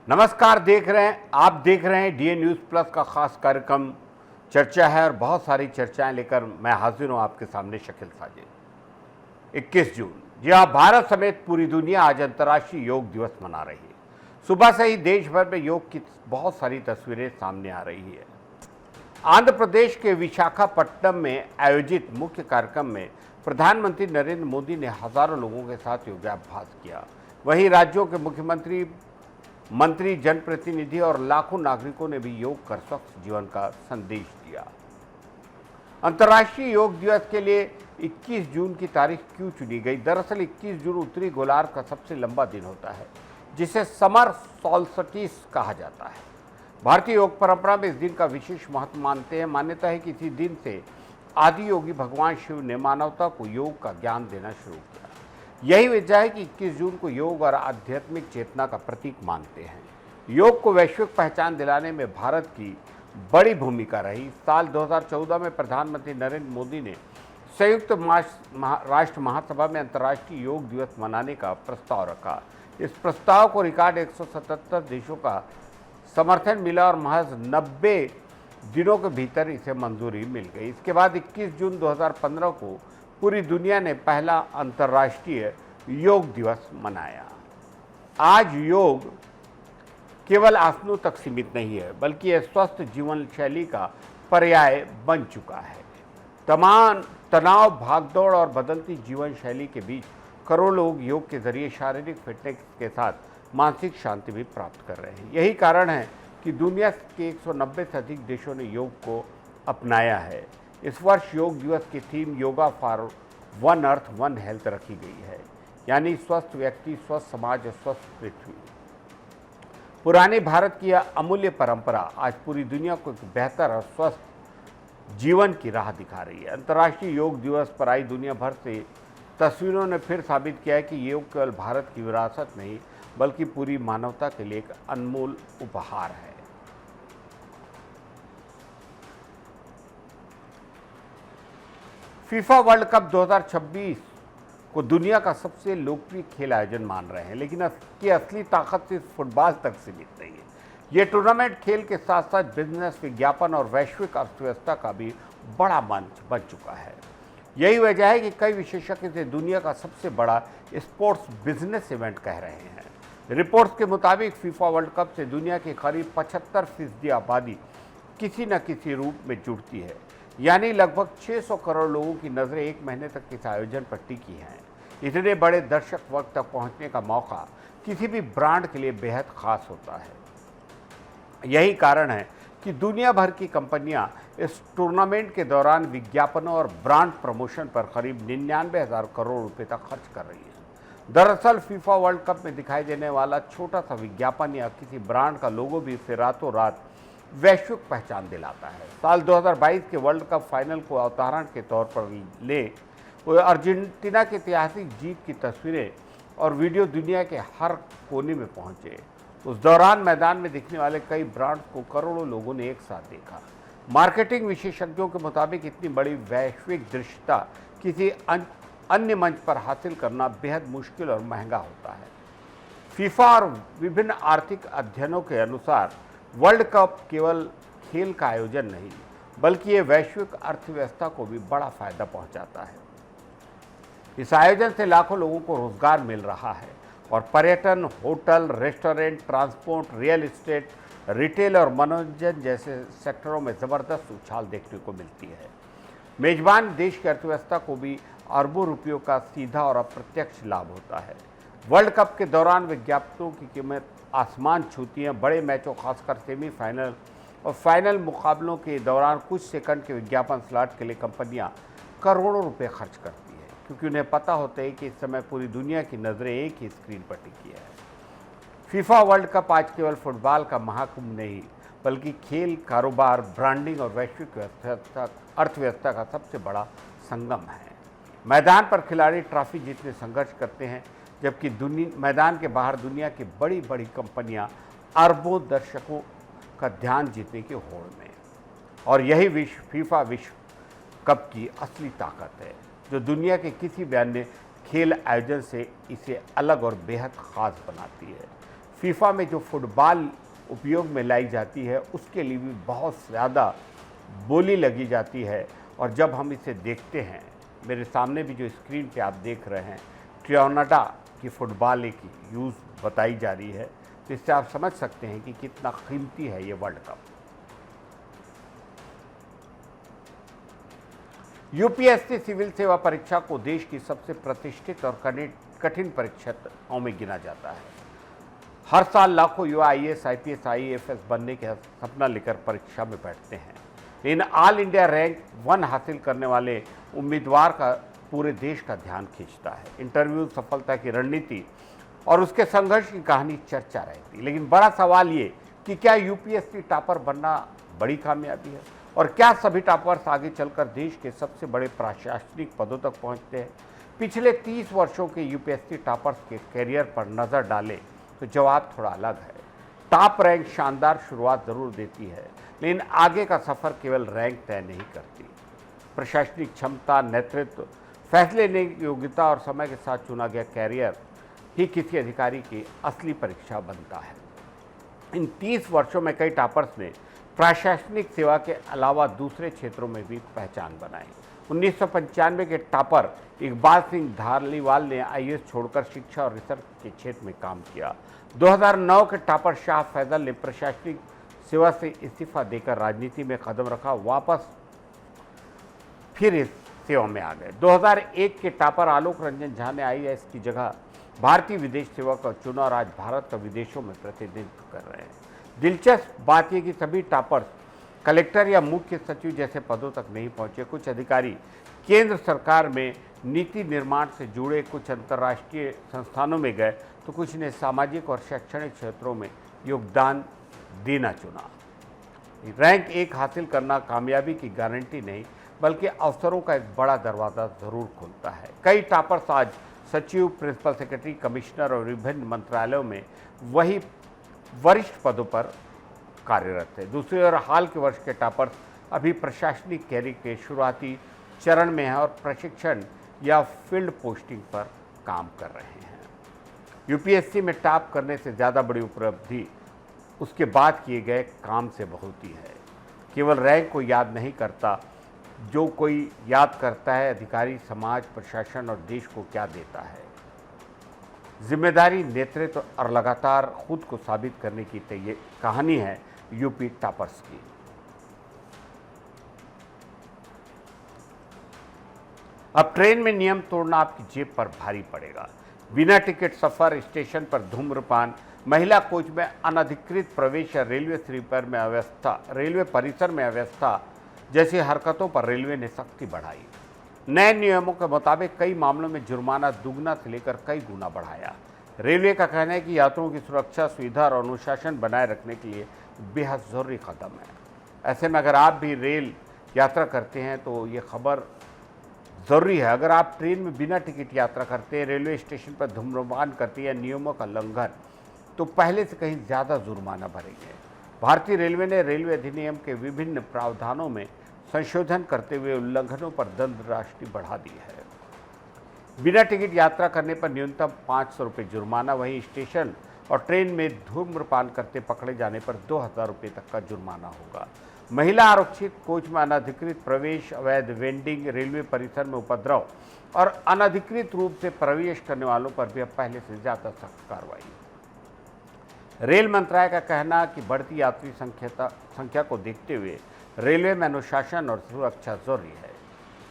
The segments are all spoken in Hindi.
नमस्कार, आप देख रहे हैं डीएन न्यूज़ प्लस का खास कार्यक्रम चर्चा है और बहुत सारी चर्चाएं लेकर मैं हाजिर हूं आपके सामने शकील साजिद। 21 जून जी हाँ, भारत समेत पूरी दुनिया आज अंतर्राष्ट्रीय योग दिवस मना रही है। सुबह से ही देश भर में योग की बहुत सारी तस्वीरें सामने आ रही है। आंध्र प्रदेश के विशाखापट्टनम में आयोजित मुख्य कार्यक्रम में प्रधानमंत्री नरेंद्र मोदी ने हजारों लोगों के साथ योगाभ्यास किया। वहीं राज्यों के मुख्यमंत्री, मंत्री, जनप्रतिनिधि और लाखों नागरिकों ने भी योग कर स्वस्थ जीवन का संदेश दिया। अंतर्राष्ट्रीय योग दिवस के लिए 21 जून की तारीख क्यों चुनी गई? दरअसल 21 जून उत्तरी गोलार्ध का सबसे लंबा दिन होता है, जिसे समर सॉल्स्टिस कहा जाता है। भारतीय योग परंपरा में इस दिन का विशेष महत्व मानते हैं। मान्यता है कि इसी दिन से आदि योगी भगवान शिव ने मानवता को योग का ज्ञान देना शुरू किया। यही वजह है कि 21 जून को योग और आध्यात्मिक चेतना का प्रतीक मानते हैं। योग को वैश्विक पहचान दिलाने में भारत की बड़ी भूमिका रही। साल 2014 में प्रधानमंत्री नरेंद्र मोदी ने संयुक्त राष्ट्र महासभा में अंतर्राष्ट्रीय योग दिवस मनाने का प्रस्ताव रखा। इस प्रस्ताव को रिकॉर्ड 177 देशों का समर्थन मिला और महज 90 दिनों के भीतर इसे मंजूरी मिल गई। इसके बाद 21 जून 2015 को पूरी दुनिया ने पहला अंतर्राष्ट्रीय योग दिवस मनाया। आज योग केवल आसनों तक सीमित नहीं है, बल्कि यह स्वस्थ जीवन शैली का पर्याय बन चुका है। तमाम तनाव, भागदौड़ और बदलती जीवन शैली के बीच करोड़ों लोग योग के जरिए शारीरिक फिटनेस के साथ मानसिक शांति भी प्राप्त कर रहे हैं। यही कारण है कि दुनिया के 190 से अधिक देशों ने योग को अपनाया है। इस वर्ष योग दिवस की theme yoga for one earth one health रखी गई है, यानी स्वस्थ व्यक्ति, स्वस्थ समाज और स्वस्थ पृथ्वी। पुराने भारत की यह अमूल्य परंपरा आज पूरी दुनिया को एक बेहतर और स्वस्थ जीवन की राह दिखा रही है। अंतर्राष्ट्रीय योग दिवस पर आई दुनिया भर से तस्वीरों ने फिर साबित किया है कि योग केवल भारत की विरासत नहीं, बल्कि पूरी मानवता के लिए एक अनमोल उपहार है। फीफा वर्ल्ड कप 2026 को दुनिया का सबसे लोकप्रिय खेल आयोजन मान रहे हैं, लेकिन इसकी असली ताकत सिर्फ फुटबॉल तक सीमित नहीं है। ये टूर्नामेंट खेल के साथ साथ बिजनेस, विज्ञापन और वैश्विक अर्थव्यवस्था का भी बड़ा मंच बन चुका है। यही वजह है कि कई विशेषज्ञ इसे दुनिया का सबसे बड़ा स्पोर्ट्स बिजनेस इवेंट कह रहे हैं। रिपोर्ट्स के मुताबिक फीफा वर्ल्ड कप से दुनिया की करीब 75% आबादी किसी न किसी रूप में जुड़ती है, यानी लगभग 600 करोड़ लोगों की नज़रें एक महीने तक इस आयोजन पर टिकी हैं। इतने बड़े दर्शक वर्ग तक पहुंचने का मौका किसी भी ब्रांड के लिए बेहद खास होता है। यही कारण है कि दुनिया भर की कंपनियां इस टूर्नामेंट के दौरान विज्ञापनों और ब्रांड प्रमोशन पर करीब 99,000 करोड़ रुपए तक खर्च कर रही है। दरअसल फीफा वर्ल्ड कप में दिखाई देने वाला छोटा सा विज्ञापन या किसी ब्रांड का लोगो भी इसे रातों रात वैश्विक पहचान दिलाता है। साल 2022 के वर्ल्ड कप फाइनल को अवधारण के तौर पर ले अर्जेंटीना की ऐतिहासिक जीत की तस्वीरें और वीडियो दुनिया के हर कोने में पहुंचे। उस दौरान मैदान में दिखने वाले कई ब्रांड्स को करोड़ों लोगों ने एक साथ देखा। मार्केटिंग विशेषज्ञों के मुताबिक इतनी बड़ी वैश्विक दृश्यता किसी अन्य मंच पर हासिल करना बेहद मुश्किल और महंगा होता है। फीफा और विभिन्न आर्थिक अध्ययनों के अनुसार वर्ल्ड कप केवल खेल का आयोजन नहीं, बल्कि ये वैश्विक अर्थव्यवस्था को भी बड़ा फायदा पहुंचाता है। इस आयोजन से लाखों लोगों को रोजगार मिल रहा है और पर्यटन, hotel, restaurant, transport, real estate, retail और मनोरंजन जैसे सेक्टरों में ज़बरदस्त उछाल देखने को मिलती है। मेजबान देश की अर्थव्यवस्था को भी अरबों रुपयों का सीधा और अप्रत्यक्ष लाभ होता है। वर्ल्ड कप के दौरान विज्ञापनों की कीमत आसमान छूती है। बड़े मैचों, खासकर सेमीफाइनल और फाइनल मुकाबलों के दौरान कुछ सेकंड के विज्ञापन स्लॉट के लिए कंपनियां करोड़ों रुपए खर्च करती है, क्योंकि उन्हें पता होता है कि इस समय पूरी दुनिया की नज़रें एक ही स्क्रीन पर टिकी है। फीफा वर्ल्ड कप आज केवल फुटबॉल का महाकुंभ नहीं, बल्कि खेल, कारोबार, ब्रांडिंग और वैश्विक अर्थव्यवस्था का सबसे बड़ा संगम है। मैदान पर खिलाड़ी ट्रॉफी जीतने संघर्ष करते हैं, जबकि मैदान के बाहर दुनिया की बड़ी बड़ी कंपनियां अरबों दर्शकों का ध्यान जीतने की होड़ में। और यही फीफा विश्व कप की असली ताकत है, जो दुनिया के किसी भी अन्य खेल आयोजन से इसे अलग और बेहद खास बनाती है। फीफा में जो फुटबॉल उपयोग में लाई जाती है उसके लिए भी बहुत ज़्यादा बोली लगी जाती है। और जब हम इसे देखते हैं, मेरे सामने भी जो स्क्रीन पे आप देख रहे हैं, ट्रियोनाडा की फुटबॉल की यूज़ बताई जा रही है, तो इससे आप समझ सकते हैं कि कितना कीमती है ये वर्ल्ड कप। यूपीएससी सिविल सेवा परीक्षा को देश की सबसे प्रतिष्ठित और कठिन परीक्षाओं में गिना जाता है। हर साल लाखों युवा आईएएस, आईपीएस, आईएफएस बनने के सपना लेकर परीक्षा में बैठते हैं। इन ऑल इंडिया रैंक 1 हासिल करने वाले उम्मीदवार का पूरे देश का ध्यान खींचता है। इंटरव्यू, सफलता की रणनीति और उसके संघर्ष की कहानी चर्चा रहती। लेकिन बड़ा सवाल ये कि क्या यूपीएससी टॉपर बनना बड़ी कामयाबी है, और क्या सभी टॉपर्स आगे चलकर देश के सबसे बड़े प्रशासनिक पदों तक पहुंचते हैं? पिछले 30 वर्षों के यूपीएससी टॉपर्स के करियर पर नज़र डालें तो जवाब थोड़ा अलग है। टॉप रैंक शानदार शुरुआत जरूर देती है, लेकिन आगे का सफ़र केवल रैंक तय नहीं करती। प्रशासनिक क्षमता, नेतृत्व, फैसले लेने की योग्यता और समय के साथ चुना गया कैरियर ही किसी अधिकारी की असली परीक्षा बनता है। इन 30 वर्षों में कई टॉपर्स ने प्रशासनिक सेवा के अलावा दूसरे क्षेत्रों में भी पहचान बनाई। 1995 के टॉपर इकबाल सिंह धालीवाल ने आईएएस छोड़कर शिक्षा और रिसर्च के क्षेत्र में काम किया। 2009 के टॉपर शाह फैजल ने प्रशासनिक सेवा से इस्तीफा देकर राजनीति में कदम रखा, वापस फिर इस सेवा में आ गए। 2001 के टॉपर आलोक रंजन झा ने आईएएस की जगह भारतीय विदेश सेवा का चुना और आज भारत का विदेशों में प्रतिनिधित्व कर रहे हैं। दिलचस्प बात यह कि सभी टॉपर्स कलेक्टर या मुख्य सचिव जैसे पदों तक नहीं पहुंचे। कुछ अधिकारी केंद्र सरकार में नीति निर्माण से जुड़े, कुछ अंतर्राष्ट्रीय संस्थानों में गए, तो कुछ ने सामाजिक और शैक्षणिक क्षेत्रों में योगदान देना चुना। रैंक 1 हासिल करना कामयाबी की गारंटी नहीं, बल्कि अवसरों का एक बड़ा दरवाज़ा ज़रूर खोलता है। कई टॉपर्स आज सचिव, प्रिंसिपल सेक्रेटरी, कमिश्नर और विभिन्न मंत्रालयों में वही वरिष्ठ पदों पर कार्यरत है। दूसरी ओर हाल के वर्ष के टॉपर्स अभी प्रशासनिक कैरियर के शुरुआती चरण में हैं और प्रशिक्षण या फील्ड पोस्टिंग पर काम कर रहे हैं। यूपीएससी में टॉप करने से ज़्यादा बड़ी उपलब्धि उसके बाद किए गए काम से होती है। केवल रैंक को याद नहीं करता, जो कोई याद करता है अधिकारी समाज, प्रशासन और देश को क्या देता है। जिम्मेदारी, नेतृत्व और लगातार खुद को साबित करने की ये कहानी है यूपी टॉपर्स की। अब ट्रेन में नियम तोड़ना आपकी जेब पर भारी पड़ेगा। बिना टिकट सफर, स्टेशन पर धूम्रपान, महिला कोच में अनधिकृत प्रवेश या रेलवे स्लीपर में अव्यवस्था, रेलवे परिसर में अव्यवस्था जैसी हरकतों पर रेलवे ने सख्ती बढ़ाई। नए नियमों के मुताबिक कई मामलों में जुर्माना दुगना से लेकर कई गुना बढ़ाया। रेलवे का कहना है कि यात्रियों की सुरक्षा, सुविधा और अनुशासन बनाए रखने के लिए बेहद ज़रूरी कदम है। ऐसे में अगर आप भी रेल यात्रा करते हैं तो ये खबर ज़रूरी है। अगर आप ट्रेन में बिना टिकट यात्रा करते हैं, रेलवे स्टेशन पर धूम्रपान करते हैं या नियमों का उल्लंघन, तो पहले से कहीं ज़्यादा जुर्माना भरेंगे। भारतीय रेलवे ने रेलवे अधिनियम के विभिन्न प्रावधानों में संशोधन करते हुए उल्लंघनों पर दंड राशि बढ़ा दी है। बिना टिकट यात्रा करने पर न्यूनतम 500 रुपये जुर्माना, वहीं स्टेशन और ट्रेन में धूम्रपान करते पकड़े जाने पर 2000 रुपये तक का जुर्माना होगा। महिला आरक्षित कोच में अनधिकृत प्रवेश, अवैध वेंडिंग, रेलवे परिसर में उपद्रव और अनधिकृत रूप से प्रवेश करने वालों पर भी अब पहले से ज़्यादा सख्त कार्रवाई। रेल मंत्रालय का कहना कि बढ़ती यात्री संख्या को देखते हुए रेलवे में अनुशासन और सुरक्षा जरूरी है।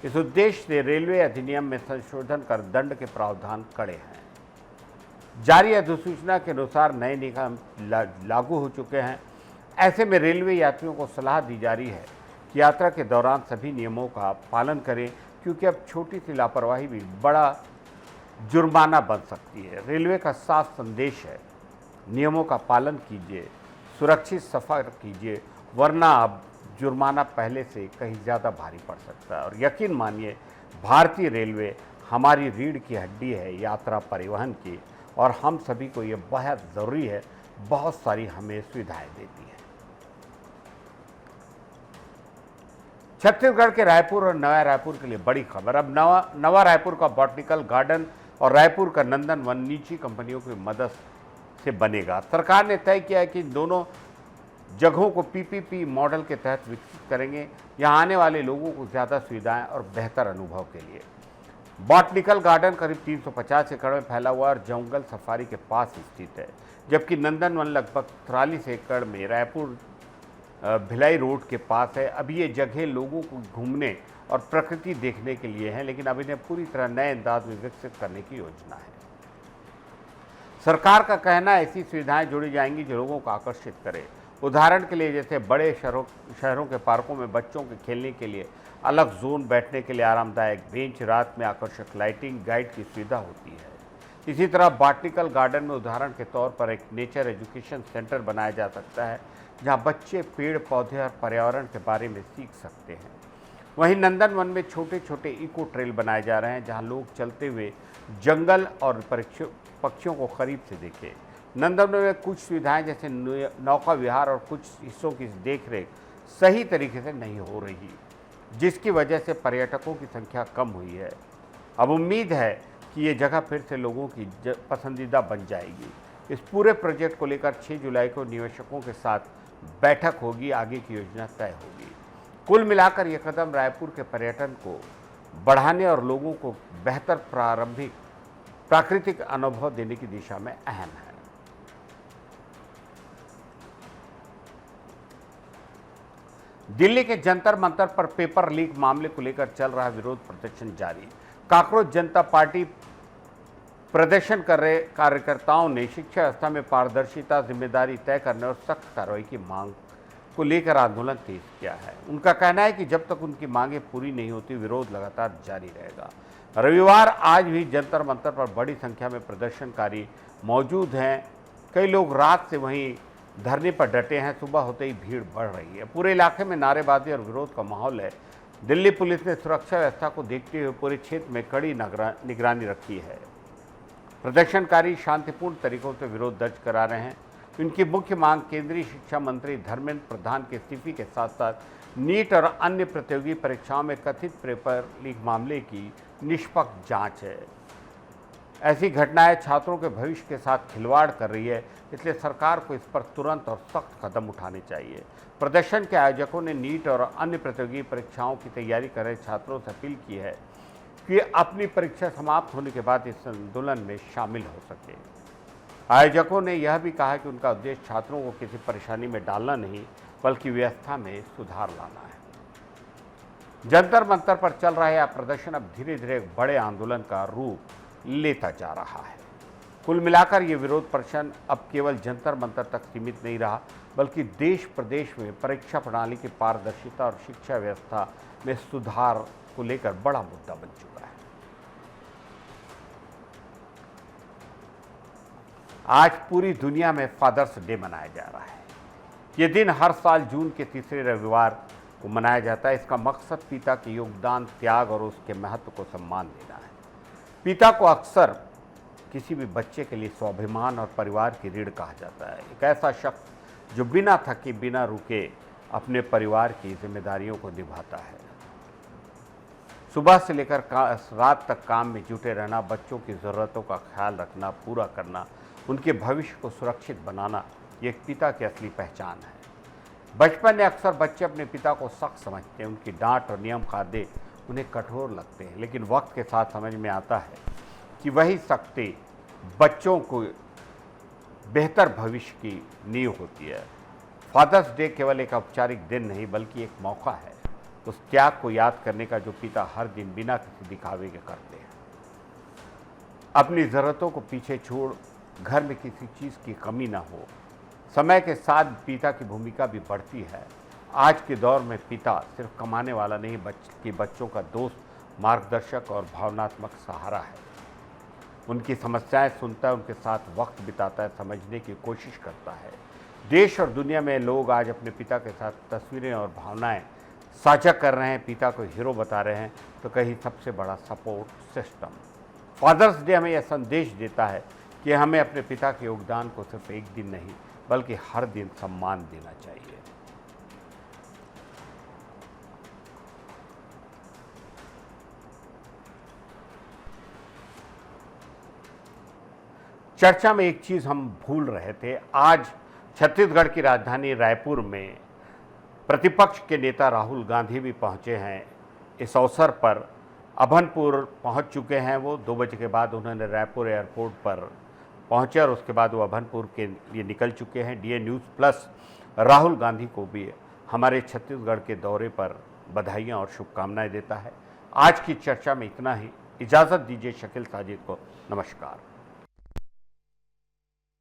इस उद्देश्य से रेलवे अधिनियम में संशोधन कर दंड के प्रावधान कड़े हैं। जारी अधिसूचना के अनुसार नए नियम लागू हो चुके हैं। ऐसे में रेलवे यात्रियों को सलाह दी जा रही है कि यात्रा के दौरान सभी नियमों का पालन करें, क्योंकि अब छोटी सी लापरवाही भी बड़ा जुर्माना बन सकती है। रेलवे का साफ संदेश है, नियमों का पालन कीजिए, सुरक्षित सफ़र कीजिए, वरना अब जुर्माना पहले से कहीं ज़्यादा भारी पड़ सकता है। और यकीन मानिए, भारतीय रेलवे हमारी रीढ़ की हड्डी है यात्रा परिवहन की, और हम सभी को ये बहुत ज़रूरी है, बहुत सारी हमें सुविधाएं देती है। छत्तीसगढ़ के रायपुर और नया रायपुर के लिए बड़ी खबर। अब नवा रायपुर का बॉटनिकल गार्डन और रायपुर का नंदन वन निजी कंपनियों की मदद से बनेगा। सरकार ने तय किया है कि दोनों जगहों को पीपीपी मॉडल के तहत विकसित करेंगे, यहाँ आने वाले लोगों को ज़्यादा सुविधाएं और बेहतर अनुभव के लिए। बॉटनिकल गार्डन करीब 350 एकड़ में फैला हुआ और जंगल सफारी के पास स्थित है, जबकि नंदनवन लगभग 43 एकड़ में रायपुर भिलाई रोड के पास है। अभी ये जगह लोगों को घूमने और प्रकृति देखने के लिए है, लेकिन अब इन्हें पूरी तरह नए अंदाज में विकसित करने की योजना है। सरकार का कहना है ऐसी सुविधाएं जोड़ी जाएंगी जो लोगों को आकर्षित करे। उदाहरण के लिए जैसे बड़े शहरों के पार्कों में बच्चों के खेलने के लिए अलग जोन, बैठने के लिए आरामदायक बेंच, रात में आकर्षक लाइटिंग, गाइड की सुविधा होती है। इसी तरह बॉटनिकल गार्डन में उदाहरण के तौर पर एक नेचर एजुकेशन सेंटर बनाया जा सकता है, जहां बच्चे पेड़ पौधे और पर्यावरण के बारे में सीख सकते हैं। वहीं नंदनवन में छोटे छोटे इको ट्रेल बनाए जा रहे हैं, जहां लोग चलते हुए जंगल और पक्षियों को करीब से देखें। नंदनवन में कुछ सुविधाएं जैसे नौका विहार और कुछ हिस्सों की देखरेख सही तरीके से नहीं हो रही, जिसकी वजह से पर्यटकों की संख्या कम हुई है। अब उम्मीद है कि ये जगह फिर से लोगों की पसंदीदा बन जाएगी। इस पूरे प्रोजेक्ट को लेकर 6 जुलाई को निवेशकों के साथ बैठक होगी, आगे की योजना तय होगी। कुल मिलाकर ये कदम रायपुर के पर्यटन को बढ़ाने और लोगों को बेहतर प्राकृतिक अनुभव देने की दिशा में अहम है। दिल्ली के जंतर मंतर पर पेपर लीक मामले को लेकर चल रहा विरोध प्रदर्शन जारी। काकरोच जनता पार्टी प्रदर्शन कर रहे कार्यकर्ताओं ने शिक्षा व्यवस्था में पारदर्शिता, जिम्मेदारी तय करने और सख्त कार्रवाई की मांग को लेकर आंदोलन तेज किया है। उनका कहना है कि जब तक उनकी मांगें पूरी नहीं होती, विरोध लगातार जारी रहेगा। रविवार आज भी जंतर मंतर पर बड़ी संख्या में प्रदर्शनकारी मौजूद हैं। कई लोग रात से वहीं धरने पर डटे हैं। सुबह होते ही भीड़ बढ़ रही है। पूरे इलाके में नारेबाजी और विरोध का माहौल है। दिल्ली पुलिस ने सुरक्षा व्यवस्था को देखते हुए पूरे क्षेत्र में कड़ी निगरानी रखी है। प्रदर्शनकारी शांतिपूर्ण तरीकों से विरोध दर्ज करा रहे हैं। उनकी मुख्य मांग केंद्रीय शिक्षा मंत्री धर्मेंद्र प्रधान के इस्तीफे के साथ साथ नीट और अन्य प्रतियोगी परीक्षाओं में कथित पेपर लीक मामले की निष्पक्ष जांच है। ऐसी घटनाएं छात्रों के भविष्य के साथ खिलवाड़ कर रही है, इसलिए सरकार को इस पर तुरंत और सख्त कदम उठाने चाहिए। प्रदर्शन के आयोजकों ने नीट और अन्य प्रतियोगी परीक्षाओं की तैयारी कर रहे छात्रों से अपील की है कि अपनी परीक्षा समाप्त होने के बाद इस आंदोलन में शामिल हो सके। आयोजकों ने यह भी कहा कि उनका उद्देश्य छात्रों को किसी परेशानी में डालना नहीं, बल्कि व्यवस्था में सुधार लाना है। जंतर मंतर पर चल रहा यह प्रदर्शन अब धीरे धीरे एक बड़े आंदोलन का रूप लेता जा रहा है। कुल मिलाकर ये विरोध प्रदर्शन अब केवल जंतर मंतर तक सीमित नहीं रहा, बल्कि देश प्रदेश में परीक्षा प्रणाली की पारदर्शिता और शिक्षा व्यवस्था में सुधार को लेकर बड़ा मुद्दा बन चुका है। आज पूरी दुनिया में फादर्स डे मनाया जा रहा है। ये दिन हर साल जून के तीसरे रविवार को मनाया जाता है। इसका मकसद पिता के योगदान, त्याग और उसके महत्व को सम्मान देना है। पिता को अक्सर किसी भी बच्चे के लिए स्वाभिमान और परिवार की रीढ़ कहा जाता है। एक ऐसा शख्स जो बिना थके, बिना रुके अपने परिवार की जिम्मेदारियों को निभाता है। सुबह से लेकर रात तक काम में जुटे रहना, बच्चों की ज़रूरतों का ख्याल रखना, पूरा करना, उनके भविष्य को सुरक्षित बनाना, ये एक पिता की असली पहचान है। बचपन में अक्सर बच्चे अपने पिता को सख्त समझते हैं। उनकी डांट और नियम कायदे उन्हें कठोर लगते हैं, लेकिन वक्त के साथ समझ में आता है कि वही सख्ती बच्चों को बेहतर भविष्य की नींव होती है। फादर्स डे केवल एक औपचारिक दिन नहीं, बल्कि एक मौका है उस त्याग को याद करने का जो पिता हर दिन बिना किसी दिखावे के करते हैं। अपनी ज़रूरतों को पीछे छोड़ घर में किसी चीज़ की कमी ना हो। समय के साथ पिता की भूमिका भी बढ़ती है। आज के दौर में पिता सिर्फ कमाने वाला नहीं, बल्कि बच्चों का दोस्त, मार्गदर्शक और भावनात्मक सहारा है। उनकी समस्याएं सुनता है, उनके साथ वक्त बिताता है, समझने की कोशिश करता है। देश और दुनिया में लोग आज अपने पिता के साथ तस्वीरें और भावनाएं साझा कर रहे हैं, पिता को हीरो बता रहे हैं, तो कहीं सबसे बड़ा सपोर्ट सिस्टम। फादर्स डे हमें यह संदेश देता है कि हमें अपने पिता के योगदान को सिर्फ एक दिन नहीं, बल्कि हर दिन सम्मान देना चाहिए। चर्चा में एक चीज़ हम भूल रहे थे। आज छत्तीसगढ़ की राजधानी रायपुर में प्रतिपक्ष के नेता राहुल गांधी भी पहुंचे हैं। इस अवसर पर अभनपुर पहुंच चुके हैं। वो 2 बजे के बाद उन्होंने रायपुर एयरपोर्ट पर पहुंचे और उसके बाद वो अभनपुर के लिए निकल चुके हैं। DA news plus Rahul Gandhi को भी हमारे छत्तीसगढ़ के दौरे पर बधाइयाँ और शुभकामनाएं देता है। आज की चर्चा में इतना ही। इजाज़त दीजिए शकील साजिद को। नमस्कार।